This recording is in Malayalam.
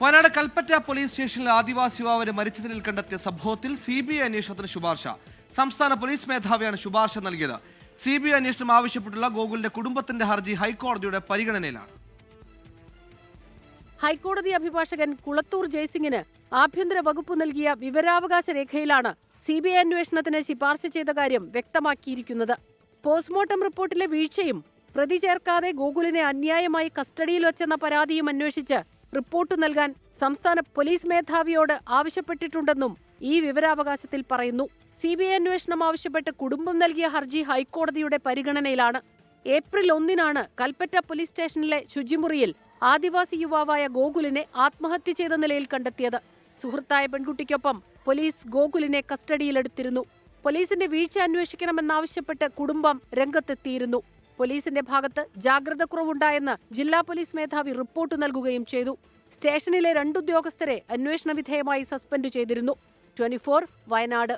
വയനാട് കൽപ്പറ്റ പോലീസ് സ്റ്റേഷനിൽ ആദിവാസി യുവാവിനെ മരിച്ച നിലയിൽ കണ്ടെത്തിയ സംഭവത്തിൽ CBI അന്വേഷണത്തിന് ശുപാർശ. സംസ്ഥാന പോലീസ് മേധാവിയാണ് ശുപാർശ നൽകിയത്. CBI അന്വേഷണം ആവശ്യപ്പെട്ടുള്ള ഗോകുലിന്റെ കുടുംബത്തിന്റെ ഹർജി ഹൈക്കോടതിയുടെ പരിഗണനയിലാണ്. ഹൈക്കോടതി അഭിഭാഷകൻ കുളത്തൂർ ജയസിംഗിന് ആഭ്യന്തര വകുപ്പ് നൽകിയ വിവരാവകാശ രേഖയിലാണ് CBI അന്വേഷണത്തിന് ശുപാർശ ചെയ്ത കാര്യം വ്യക്തമാക്കിയിരിക്കുന്നത്. പോസ്റ്റ്മോർട്ടം റിപ്പോർട്ടിലെ വീഴ്ചയും പ്രതി ചേർക്കാതെ ഗോകുലിനെ അന്യായമായി കസ്റ്റഡിയിൽ വച്ചെന്ന പരാതിയും അന്വേഷിച്ച് റിപ്പോർട്ട് നൽകാൻ സംസ്ഥാന പോലീസ് മേധാവിയോട് ആവശ്യപ്പെട്ടിട്ടുണ്ടെന്നും ഈ വിവരാവകാശത്തിൽ പറയുന്നു. CBI അന്വേഷണം ആവശ്യപ്പെട്ട് കുടുംബം നൽകിയ ഹർജി ഹൈക്കോടതിയുടെ പരിഗണനയിലാണ്. ഏപ്രിൽ 1-നാണ് കൽപ്പറ്റ പോലീസ് സ്റ്റേഷനിലെ ശുചിമുറിയിൽ ആദിവാസി യുവാവായ ഗോകുലിനെ ആത്മഹത്യ ചെയ്ത നിലയിൽ കണ്ടെത്തിയത്. സുഹൃത്തായ പെൺകുട്ടിക്കൊപ്പം പോലീസ് ഗോകുലിനെ കസ്റ്റഡിയിലെടുത്തിരുന്നു. പോലീസിന്റെ വീഴ്ച അന്വേഷിക്കണമെന്നാവശ്യപ്പെട്ട് കുടുംബം രംഗത്തെത്തിയിരുന്നു. പോലീസിന്റെ ഭാഗത്ത് ജാഗ്രത കുറവുണ്ടായെന്ന് ജില്ലാ പോലീസ് മേധാവി റിപ്പോർട്ട് നൽകുകയും ചെയ്തു. സ്റ്റേഷനിലെ 2 ഉദ്യോഗസ്ഥരെ അന്വേഷണ വിധേയമായി സസ്പെൻഡ് ചെയ്തിരുന്നു. 24 വയനാട്.